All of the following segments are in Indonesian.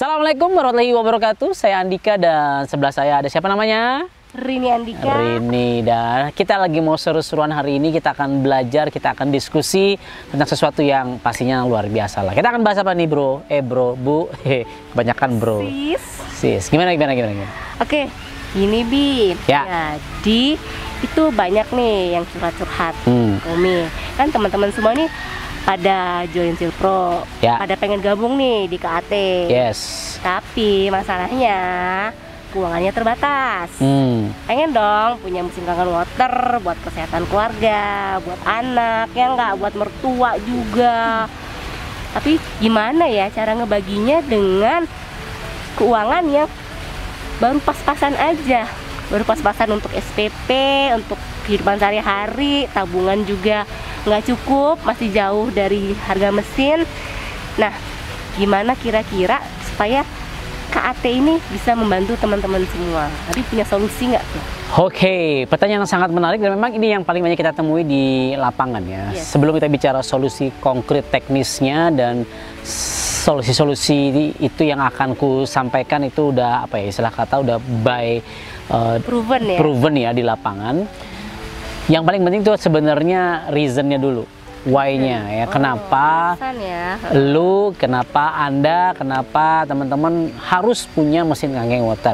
Assalamualaikum warahmatullahi wabarakatuh. Saya Andika dan sebelah saya ada siapa namanya? Rini Andika. Rini, dan kita lagi mau seru-seruan hari ini. Kita akan belajar, kita akan diskusi tentang sesuatu yang pastinya luar biasa lah. Kita akan bahas apa nih bro? Bro, bu, kebanyakan bro. Sis. Gimana? Oke, ini Bi. Ya. Jadi itu banyak nih yang curhat-curhat. Umi, kan teman-teman semua nih pada join Silpro, ya, pada pengen gabung nih di KAT. Yes. Tapi masalahnya keuangannya terbatas. Pengen dong punya mesin kangen water buat kesehatan keluarga, buat anak, ya nggak, buat mertua juga. Tapi gimana ya cara ngebaginya dengan keuangan yang baru pas-pasan aja, baru pas-pasan untuk SPP, untuk kehidupan sehari-hari, tabungan juga nggak cukup, masih jauh dari harga mesin. Nah, gimana kira-kira supaya KAT ini bisa membantu teman-teman semua? Tadi punya solusi nggak tuh? Oke, pertanyaan yang sangat menarik dan memang ini yang paling banyak kita temui di lapangan ya. Yes. Sebelum kita bicara solusi konkret teknisnya dan solusi-solusi itu yang akan ku sampaikan itu udah apa ya, istilah kata udah proven ya di lapangan. Yang paling penting itu sebenarnya reasonnya dulu, why-nya ya, kenapa kenapa Anda, kenapa teman-teman harus punya mesin kangen water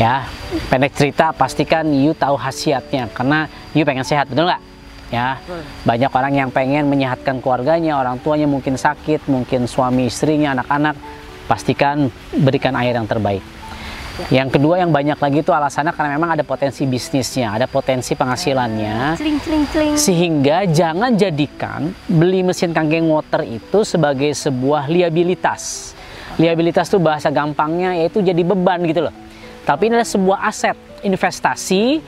ya. Pendek cerita, pastikan you tahu khasiatnya karena you pengen sehat, betul nggak ya? Banyak orang yang pengen menyehatkan keluarganya, orang tuanya mungkin sakit, mungkin suami istrinya, anak-anak. Pastikan berikan air yang terbaik. Yang kedua yang banyak lagi itu alasannya karena memang ada potensi bisnisnya, ada potensi penghasilannya. Sehingga jangan jadikan beli mesin kangen water itu sebagai sebuah liabilitas. Liabilitas itu bahasa gampangnya yaitu jadi beban gitu loh. Tapi ini adalah sebuah aset, investasi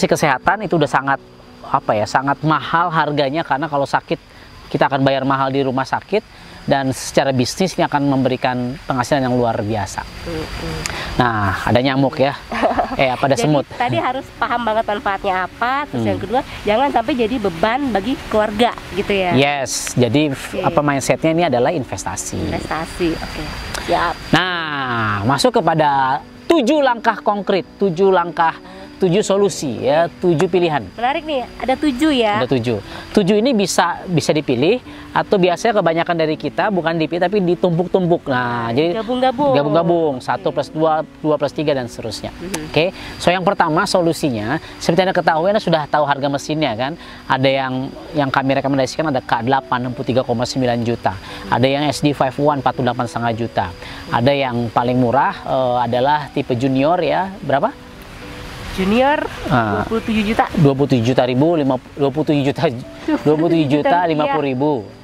kesehatan itu udah sangat sangat mahal harganya, karena kalau sakit kita akan bayar mahal di rumah sakit. Dan secara bisnis ini akan memberikan penghasilan yang luar biasa. Nah, ada nyamuk ya, pada semut. Tadi harus paham banget manfaatnya apa. Terus yang kedua, jangan sampai jadi beban bagi keluarga gitu ya. Yes, jadi mindsetnya ini adalah investasi. Oke. Siap. Nah, masuk kepada 7 langkah konkret, 7 solusi ya, 7 pilihan. Menarik nih, ada 7 ya. Ada 7. 7 ini bisa dipilih, atau biasanya kebanyakan dari kita bukan dipilih tapi ditumpuk-tumpuk. Nah, jadi gabung-gabung 1 plus 2, 2 plus 3 dan seterusnya. Oke. So yang pertama solusinya, seperti Anda ketahui, Anda sudah tahu harga mesinnya kan. Ada yang kami rekomendasikan ada K8 63,9 juta. Ada yang SD51 48,5 juta. Ada yang paling murah adalah tipe junior ya, berapa? Junior 27 juta. 27 juta 50.000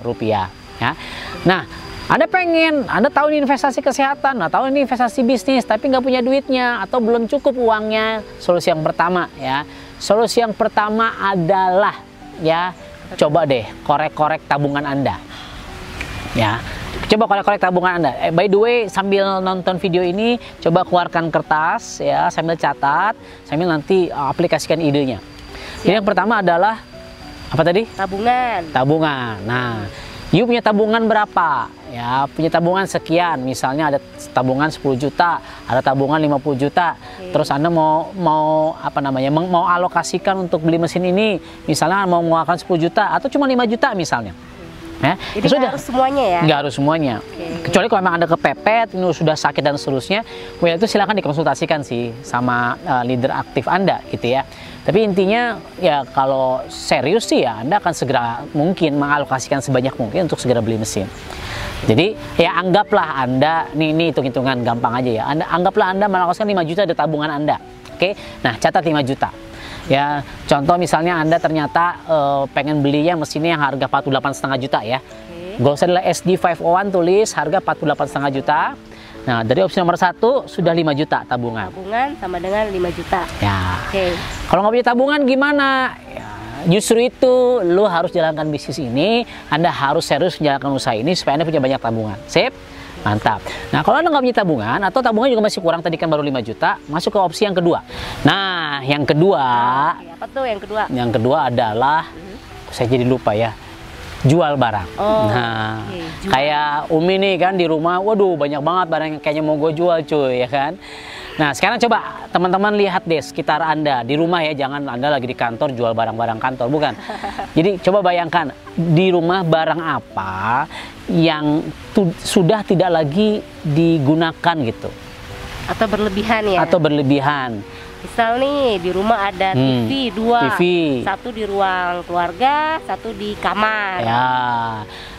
rupiah ya. Nah, Anda tahu ini investasi kesehatan, tahu ini investasi bisnis, tapi nggak punya duitnya atau belum cukup uangnya. Solusi yang pertama ya. Solusi yang pertama adalah ya, coba deh korek-korek tabungan Anda. Ya. Coba korek-korek tabungan Anda. By the way, sambil nonton video ini, coba keluarkan kertas ya, sambil catat, sambil nanti aplikasikan idenya. Jadi yang pertama adalah apa tadi? Tabungan. Nah, you punya tabungan berapa? Ya, punya tabungan sekian. Misalnya ada tabungan 10 juta, ada tabungan 50 juta. Terus Anda mau alokasikan untuk beli mesin ini, misalnya mau mengeluarkan 10 juta atau cuma 5 juta misalnya. Jadi nggak harus semuanya ya? Nggak harus semuanya. Kecuali kalau memang Anda kepepet, ini sudah sakit dan seterusnya, itu silakan dikonsultasikan sih sama leader aktif Anda gitu ya. Tapi intinya ya kalau serius sih ya Anda akan segera mungkin mengalokasikan sebanyak mungkin untuk segera beli mesin. Jadi ya anggaplah Anda, ini hitung-hitungan gampang aja ya, anggaplah Anda mengalokasikan 5 juta di tabungan Anda. Oke, nah catat 5 juta. Ya, contoh misalnya Anda ternyata pengen belinya mesinnya yang harga 48,5 juta ya. Gak usah adalah SD51, tulis harga 48,5 juta. Nah, dari opsi nomor 1 sudah 5 juta tabungan. Tabungan sama dengan 5 juta. Ya. Kalau nggak punya tabungan gimana? Ya, justru itu lu harus jalankan bisnis ini. Anda harus serius menjalankan usaha ini supaya Anda punya banyak tabungan. Sip? Mantap. Nah, kalau Anda nggak punya tabungan atau tabungan juga masih kurang, tadi kan baru 5 juta, masuk ke opsi yang kedua. Nah, yang kedua, apa tuh yang kedua? Yang kedua adalah, saya jadi lupa ya. jual barang. Oh, Nah, okay. kayak Umi nih kan di rumah, waduh banyak banget barang yang kayaknya mau gue jual cuy, ya kan. Nah sekarang coba teman-teman lihat deh sekitar Anda di rumah ya, jangan Anda lagi di kantor jual barang-barang kantor, bukan. Jadi coba bayangkan di rumah barang apa yang sudah tidak lagi digunakan gitu. Atau berlebihan ya? Atau berlebihan. Misal nih di rumah ada TV 2, TV. Satu di ruang keluarga, satu di kamar.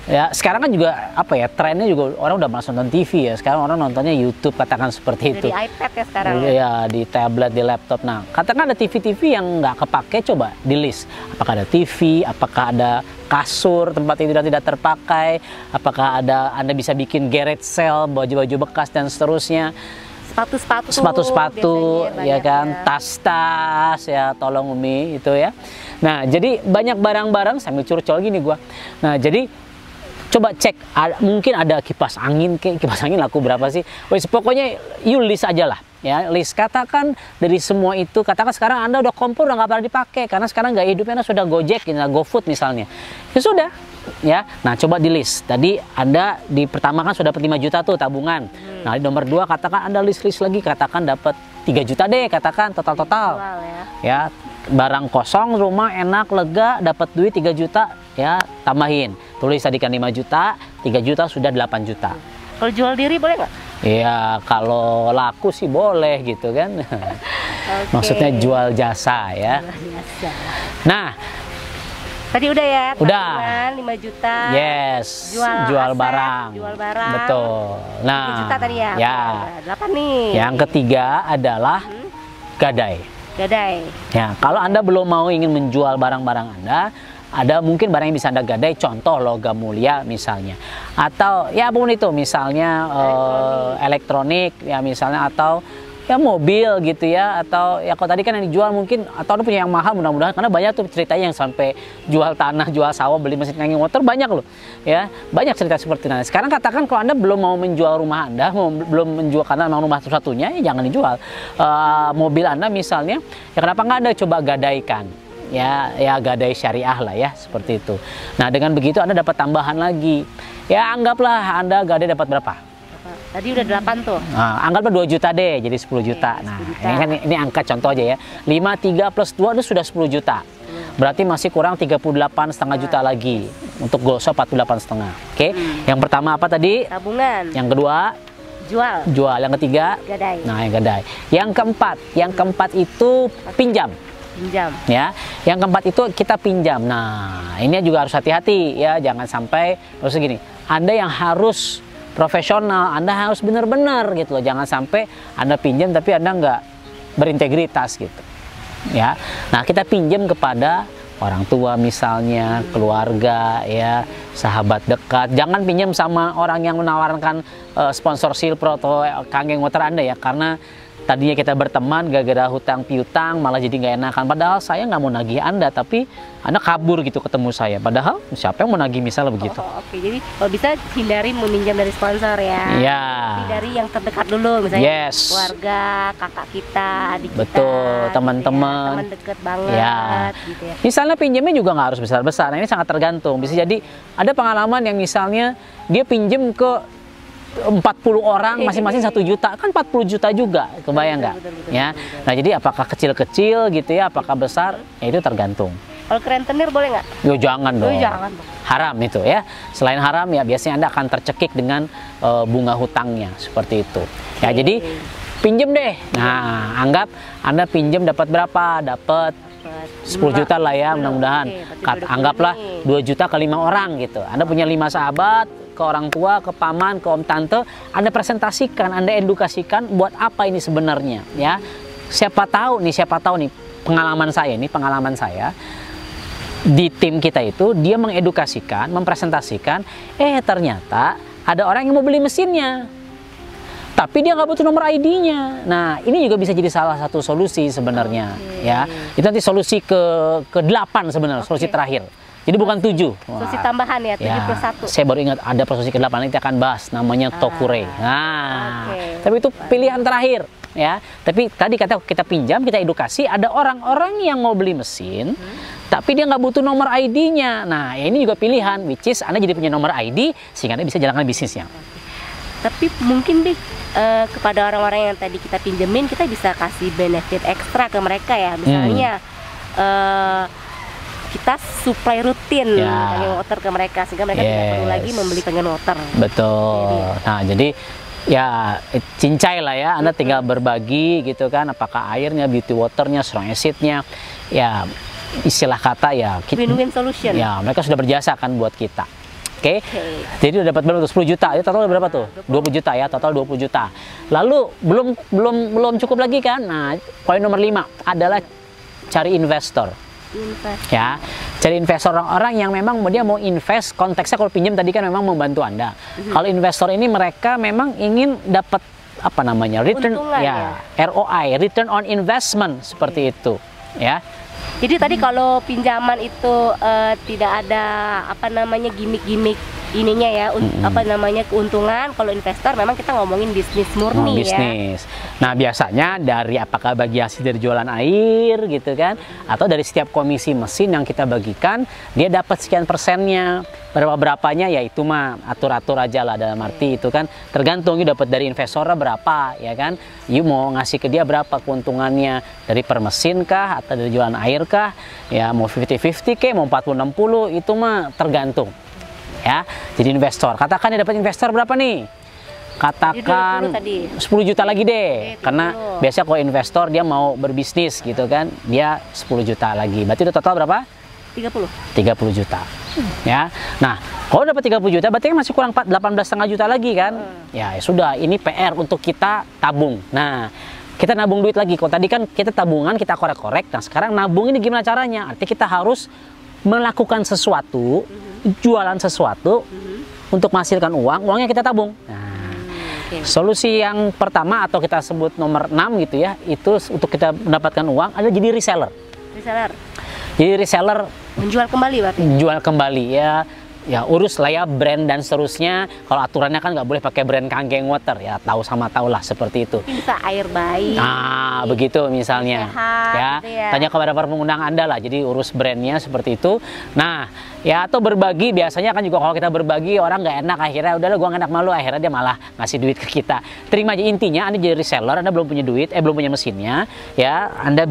Ya sekarang kan juga apa ya, trennya juga orang udah malas nonton TV ya. Sekarang orang nontonnya YouTube, katakan seperti itu. Di iPad ya sekarang. Ya di tablet, di laptop. Nah katakan ada TV-TV yang nggak kepake, coba di list. Apakah ada TV? Apakah ada kasur tempat tidur tidak terpakai? Apakah ada Anda bisa bikin garage sale baju-baju bekas dan seterusnya? Sepatu-sepatu ya kan, tas-tas ya, tolong Umi itu ya. Nah jadi banyak barang-barang sambil curcol gini gua. Nah jadi coba cek, mungkin ada kipas angin, kipas angin laku berapa sih? Wes pokoknya you list aja lah ya, list. Katakan dari semua itu, katakan sekarang Anda udah kompor udah nggak pernah dipakai karena sekarang nggak hidupnya Anda sudah Gojek, GoFood misalnya. Ya sudah ya. Nah coba di list. Tadi Anda di pertama kan sudah dapat 5 juta tuh tabungan. Nah di nomor 2 katakan Anda list lagi, katakan dapat 3 juta deh, katakan total ya. Barang kosong, rumah enak, lega, dapat duit 3 juta ya, tambahin. Tulis tadi kan 5 juta, 3 juta sudah 8 juta. Kalau jual diri boleh nggak? Ya kalau laku sih boleh gitu kan. Okay. Maksudnya jual jasa ya. Nah tadi udah ya, udah 5 juta. Yes, jual barang. Betul. Nah 3 juta tadi ya. Ya. 8 nih. Yang ketiga adalah gadai. Ya, kalau Anda belum mau ingin menjual barang-barang Anda, ada mungkin barang yang bisa Anda gadai, contoh logam mulia misalnya, atau ya apapun itu, misalnya elektronik ya misalnya, atau ya mobil gitu ya, atau ya kalau tadi kan yang dijual mungkin, atau Anda punya yang mahal mudah-mudahan, karena banyak tuh ceritanya yang sampai jual tanah, jual sawah, beli mesin kanging motor, banyak loh ya, banyak cerita seperti itu. Sekarang katakan kalau Anda belum mau menjual rumah Anda, belum menjual karena memang rumah satu-satunya, ya jangan dijual. Mobil Anda misalnya, ya kenapa nggak Anda coba gadaikan? Ya gadai syariah lah ya, seperti itu. Nah dengan begitu Anda dapat tambahan lagi. Ya anggaplah Anda gadai dapat berapa? Tadi udah 8 tuh. Nah, anggaplah 2 juta deh, jadi 10 juta. Nah 10 juta. Ini angka contoh aja ya. 5, 3 plus 2 itu sudah 10 juta. Berarti masih kurang 38,5 juta lagi untuk gosok 48,5. Oke. Yang pertama apa tadi? Tabungan. Yang kedua jual. Yang ketiga gadai. Nah yang gadai. Yang keempat itu pinjam. Ya, yang keempat itu kita pinjam. Nah, ini juga harus hati-hati ya, jangan sampai maksudnya gini, Anda yang harus profesional, Anda harus benar-benar gitu loh, jangan sampai Anda pinjam tapi Anda nggak berintegritas gitu. Ya, nah kita pinjam kepada orang tua misalnya, keluarga ya, sahabat dekat. Jangan pinjam sama orang yang menawarkan sponsor Silpro atau kangeng motor Anda ya, karena tadinya kita berteman, gara-gara hutang piutang malah jadi nggak enakan. Padahal saya nggak mau nagih Anda, tapi Anda kabur gitu ketemu saya. Padahal siapa yang mau nagih misalnya begitu. Oke, jadi kalau bisa hindari meminjam dari sponsor ya. Ya. Tapi dari yang terdekat dulu, misalnya keluarga, kakak kita, adik kita. Betul, teman-teman. Teman deket banget. Ya. Gitu ya. Misalnya pinjamnya juga nggak harus besar-besar. Nah, ini sangat tergantung. Bisa jadi ada pengalaman yang misalnya dia pinjam ke 40 orang masing-masing 1 juta, kan 40 juta juga, kebayang nggak? Ya, nah jadi apakah kecil-kecil gitu ya, apakah besar? Ya itu tergantung. Kalau ke rentenir boleh nggak? Yo jangan dong. Jangan. Haram itu ya. Selain haram ya biasanya Anda akan tercekik dengan bunga hutangnya seperti itu. Ya jadi pinjem deh. Nah anggap Anda pinjem dapat berapa? Dapat 10 juta lah ya, mudah-mudahan. Anggaplah 2 juta ke 5 orang gitu. Anda punya 5 sahabat, ke orang tua, ke paman, ke om tante, Anda presentasikan, Anda edukasikan buat apa ini sebenarnya ya. Siapa tahu nih pengalaman saya di tim kita itu, dia mengedukasikan, mempresentasikan, ternyata ada orang yang mau beli mesinnya, tapi dia nggak butuh nomor ID-nya. Nah ini juga bisa jadi salah satu solusi sebenarnya ya. Itu nanti solusi ke-8 sebenarnya, solusi terakhir. Jadi bukan 7. Solusi tambahan ya, 7+1. Saya baru ingat ada solusi ke-8, nanti akan bahas, namanya Tokure. Nah, tapi itu pilihan terakhir ya. Tapi tadi kita pinjam, kita edukasi, ada orang-orang yang mau beli mesin, tapi dia nggak butuh nomor ID-nya. Nah, ya ini juga pilihan, which is Anda jadi punya nomor ID sehingga Anda bisa jalankan bisnisnya. Tapi mungkin deh kepada orang-orang yang tadi kita pinjemin, kita bisa kasih benefit ekstra ke mereka ya. Misalnya kita supply rutin kangen water ke mereka sehingga mereka tidak perlu lagi membeli kangen water. Betul. Nah, jadi ya cincai lah ya, Anda tinggal berbagi gitu kan, apakah airnya, beauty waternya, strong acidnya, ya istilah kata ya win-win solution. Ya, mereka sudah berjasa kan buat kita. Oke. Jadi udah dapat berapa tuh? 10 juta. Ya total berapa tuh? 20 juta ya, total 20 juta. Lalu belum cukup lagi kan? Nah, poin nomor 5 adalah cari investor. Ya, cari investor, orang-orang yang memang dia mau invest. Konteksnya kalau pinjam tadi kan memang membantu Anda. Kalau investor ini mereka memang ingin dapat apa namanya? Return ya, ROI, return on investment seperti itu, ya. Jadi tadi kalau pinjaman itu tidak ada apa namanya gimmick-gimmick ininya ya, apa namanya keuntungan. Kalau investor memang kita ngomongin bisnis murni bisnis. Nah, biasanya dari apakah bagi hasil dari jualan air gitu kan, atau dari setiap komisi mesin yang kita bagikan, dia dapat sekian persennya. Berapanya ya itu mah atur-atur aja lah, dalam arti itu kan tergantung you dapat dari investornya berapa ya kan, you mau ngasih ke dia berapa keuntungannya, dari per mesin kah atau dari jualan air kah, ya mau 50-50 ke mau 40-60, itu mah tergantung ya. Jadi investor, katakan dia dapat investor berapa nih, katakan 10 juta lagi deh, karena biasanya kalau investor dia mau berbisnis gitu kan, dia 10 juta lagi, berarti udah total berapa? 30 juta ya. Nah, kalau dapat 30 juta berarti kan masih kurang 18,5 juta lagi kan. Ya sudah, ini PR untuk kita tabung. Nah, kita nabung duit lagi. Kalau tadi kan kita tabungan, kita korek-korek. Nah, sekarang nabung ini gimana caranya? Artinya kita harus melakukan sesuatu, jualan sesuatu untuk menghasilkan uang, uangnya kita tabung. Nah, solusi yang pertama atau kita sebut nomor 6 gitu ya, itu untuk kita mendapatkan uang adalah jadi reseller. Jadi reseller menjual kembali berarti? Jual kembali ya urus lah ya brand dan seterusnya. Kalau aturannya kan nggak boleh pakai brand Kangen Water ya, tahu sama tahu lah seperti itu. Bisa air bayi. Nah, begitu misalnya. Sehat, ya, gitu ya. Tanya kepada para pengguna Anda lah. Jadi urus brandnya seperti itu. Nah, ya atau berbagi, biasanya kan juga kalau kita berbagi orang nggak enak, akhirnya udahlah gua nggak enak malu, akhirnya dia malah ngasih duit ke kita. Terima aja, intinya Anda jadi reseller, Anda belum punya duit, belum punya mesinnya, ya Anda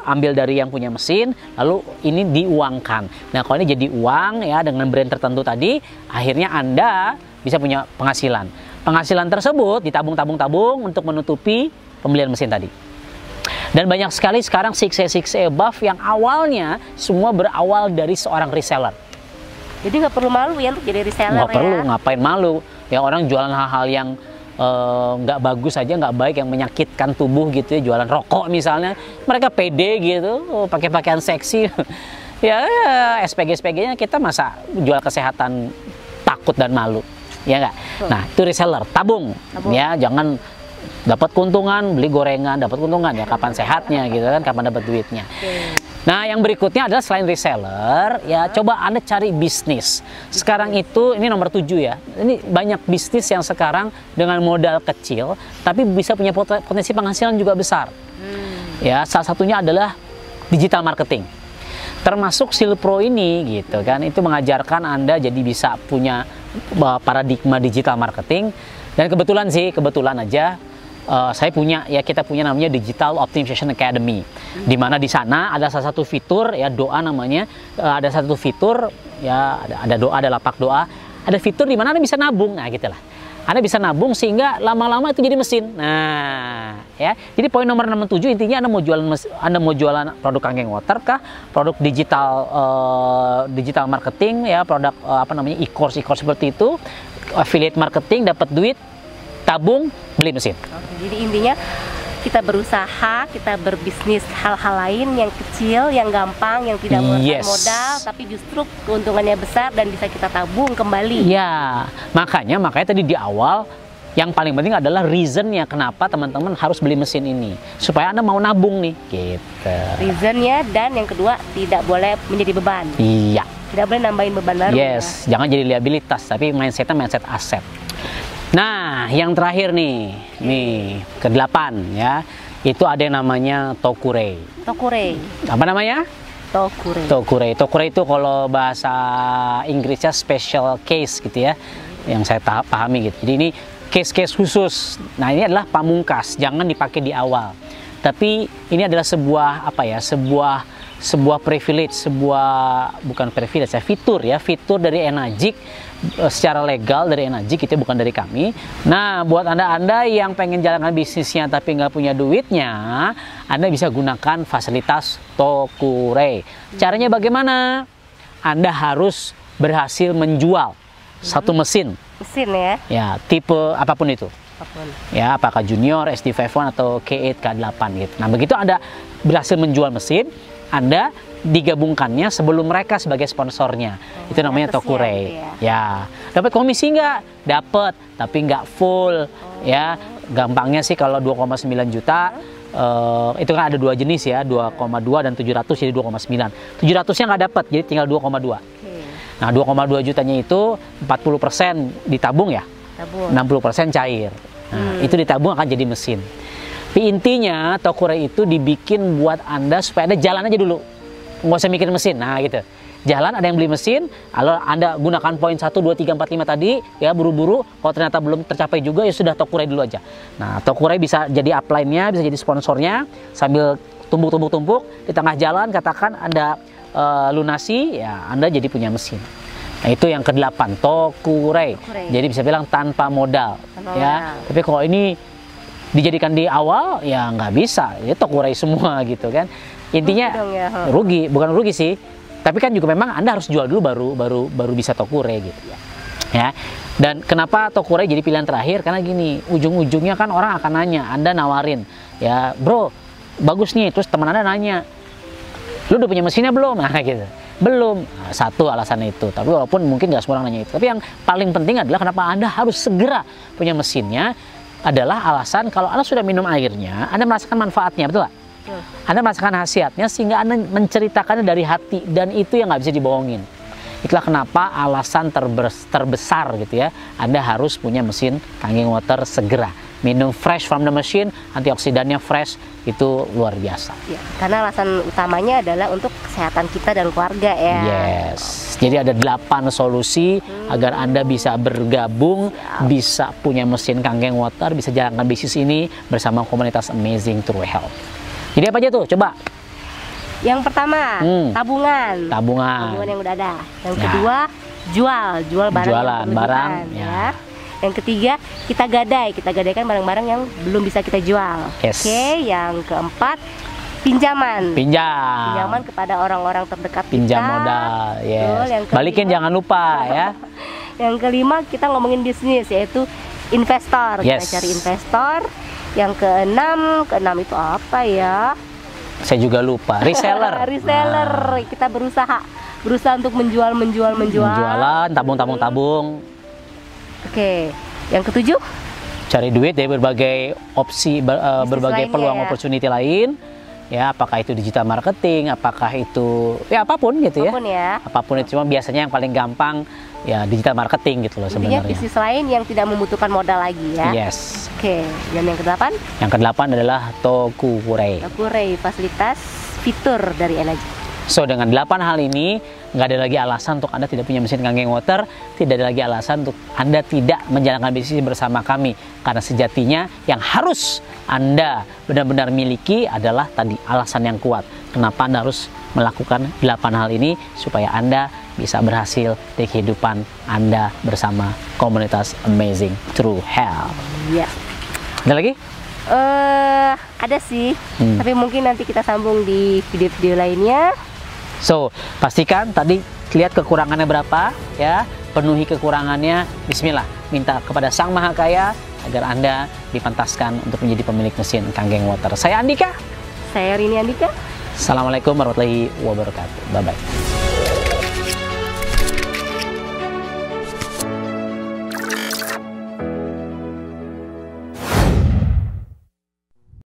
ambil dari yang punya mesin, lalu ini diuangkan. Nah, kalau ini jadi uang ya dengan brand tertentu tadi, akhirnya Anda bisa punya penghasilan. Penghasilan tersebut ditabung-tabung untuk menutupi pembelian mesin tadi. Dan banyak sekali sekarang 6A above yang awalnya semua berawal dari seorang reseller. Jadi nggak perlu malu ya untuk jadi reseller. Nggak perlu, ngapain malu. Ya orang jualan hal-hal yang nggak bagus aja, nggak baik, yang menyakitkan tubuh gitu ya, jualan rokok misalnya, mereka pede gitu, pakai pakaian seksi. Ya SPG-SPG-nya, kita masa jual kesehatan takut dan malu, ya nggak? Nah, itu reseller, tabung. Ya, jangan dapat keuntungan beli gorengan, dapat keuntungan ya kapan sehatnya gitu kan, kapan dapat duitnya. Nah, yang berikutnya adalah selain reseller, ya coba Anda cari bisnis. Sekarang itu, ini nomor 7 ya, ini banyak bisnis yang sekarang dengan modal kecil, tapi bisa punya potensi penghasilan juga besar. Ya, salah satunya adalah digital marketing. Termasuk Silpro ini gitu kan, itu mengajarkan Anda jadi bisa punya paradigma digital marketing. Dan kebetulan aja, kita punya namanya Digital Optimization Academy, di mana di sana ada salah satu fitur ya, doa namanya, ada satu fitur ya, ada doa, ada lapak doa, ada fitur di mana Anda bisa nabung. Nah, gitulah. Anda bisa nabung sehingga lama-lama itu jadi mesin. Nah, ya. Jadi poin nomor 67 intinya Anda mau jualan produk Kangen Water kah, produk digital marketing ya, produk e-course seperti itu, affiliate marketing, dapat duit, tabung, beli mesin. Jadi intinya kita berusaha, kita berbisnis hal-hal lain yang kecil, yang gampang, yang tidak mengeluarkan modal, tapi justru keuntungannya besar dan bisa kita tabung kembali. Ya, makanya tadi di awal yang paling penting adalah reasonnya kenapa teman-teman harus beli mesin ini, supaya Anda mau nabung nih, gitu. Reasonnya, dan yang kedua tidak boleh menjadi beban. Iya. Tidak boleh nambahin beban baru. Yes, ya. Jangan jadi liabilitas, tapi mindsetnya mindset aset. Nah, yang terakhir nih ke-8 ya, itu ada yang namanya Tokurei. Tokurei. Apa namanya? Tokurei itu kalau bahasa Inggrisnya special case gitu ya, yang saya pahami gitu. Jadi ini case-case khusus. Nah, ini adalah pamungkas, jangan dipakai di awal. Tapi ini adalah sebuah apa ya? Sebuah privilege, bukan privilege ya, fitur dari Enagic secara legal dari Enagic, itu bukan dari kami. Nah, buat Anda yang pengen jalankan bisnisnya tapi nggak punya duitnya, Anda bisa gunakan fasilitas Tokurei. Caranya bagaimana? Anda harus berhasil menjual satu mesin ya, tipe apapun itu. Ya, apakah junior, SD51 atau K8, K8 gitu. Nah, begitu Anda berhasil menjual mesin, Anda digabungkannya sebelum mereka sebagai sponsornya. Itu namanya Tokurei. Ya, dapat komisi nggak? Dapat, tapi nggak full. Ya, gampangnya sih kalau 2,9 juta, itu kan ada dua jenis ya, 2,2 dan 700, jadi 2,9. 700-nya nggak dapat, jadi tinggal 2,2. Nah, 2,2 jutanya itu 40% ditabung ya, 60% cair. Nah, itu ditabung akan jadi mesin. Tapi intinya Tokurei itu dibikin buat Anda supaya Anda jalan aja dulu, nggak usah mikirin mesin. Nah gitu, jalan, ada yang beli mesin, kalau Anda gunakan poin 1, 2, 3, 4, 5 tadi ya, buru-buru, kalau ternyata belum tercapai juga ya sudah, Tokurei dulu aja. Nah, Tokurei bisa jadi upline-nya, bisa jadi sponsornya, sambil tumpuk-tumpuk di tengah jalan, katakan Anda lunasi, ya Anda jadi punya mesin. Nah, itu yang ke-8, Tokurei. Jadi bisa bilang tanpa modal. Ya. Tapi kalau ini dijadikan di awal, ya nggak bisa, ya Tokurei semua gitu kan. Intinya rugi, bukan rugi sih, tapi kan juga memang Anda harus jual dulu baru bisa Tokurei gitu ya. Dan kenapa Tokurei jadi pilihan terakhir? Karena gini, ujung-ujungnya kan orang akan nanya, Anda nawarin, ya bro bagus nih, terus teman Anda nanya, lu udah punya mesinnya belum? Nah gitu, belum. Nah, satu alasannya itu. Tapi walaupun mungkin nggak semua orang nanya itu, tapi yang paling penting adalah kenapa Anda harus segera punya mesinnya adalah alasan kalau Anda sudah minum airnya, Anda merasakan manfaatnya, betul nggak? Anda merasakan khasiatnya sehingga Anda menceritakannya dari hati, dan itu yang nggak bisa dibohongin. Itulah kenapa alasan terbesar gitu ya, Anda harus punya mesin Kangen Water segera. Minum fresh from the machine, antioksidannya fresh, itu luar biasa. Ya, karena alasan utamanya adalah untuk kesehatan kita dan keluarga ya. Yes, jadi ada 8 solusi agar Anda bisa bergabung, bisa punya mesin Kangen Water, bisa jalankan bisnis ini bersama komunitas Amazing True Health. Jadi apa aja tuh? Coba. Yang pertama, tabungan yang udah ada. Yang kedua, jual barang ya. Yang ketiga, kita gadaikan barang-barang yang belum bisa kita jual. Oke, yang keempat, pinjaman kepada orang-orang terdekat pinjam modal. Yes. Balikin jangan lupa ya. Yang kelima, kita ngomongin bisnis, yaitu investor. Kita cari investor. Yang keenam itu apa ya? Saya juga lupa. Reseller. Reseller. Kita berusaha untuk menjual. Jualan, tabung. Oke. Yang ketujuh, cari duit dari berbagai opsi, berbagai peluang opportunity lain. Ya, apakah itu digital marketing, apakah itu ya apapun gitu ya. Apapun itu, cuma biasanya yang paling gampang ya digital marketing gitu loh sebenarnya. Bisnis lain yang tidak membutuhkan modal lagi ya. Yes. Oke, dan yang kedelapan? Yang kedelapan adalah Tokurei. Fasilitas fitur dari Enagic. So, dengan 8 hal ini, nggak ada lagi alasan untuk Anda tidak punya mesin Kangen Water, tidak ada lagi alasan untuk Anda tidak menjalankan bisnis bersama kami. Karena sejatinya yang harus Anda benar-benar miliki adalah tadi alasan yang kuat. Kenapa Anda harus melakukan 8 hal ini supaya Anda bisa berhasil di kehidupan Anda bersama komunitas Amazing True Health. Iya. Ada lagi? Ada sih, tapi mungkin nanti kita sambung di video-video lainnya. So, pastikan tadi lihat kekurangannya berapa ya, penuhi kekurangannya, bismillah, minta kepada Sang Maha Kaya agar Anda dipantaskan untuk menjadi pemilik mesin Kangen Water. Saya Andika. Saya Rini Andika. Assalamualaikum warahmatullahi wabarakatuh. Bye-bye.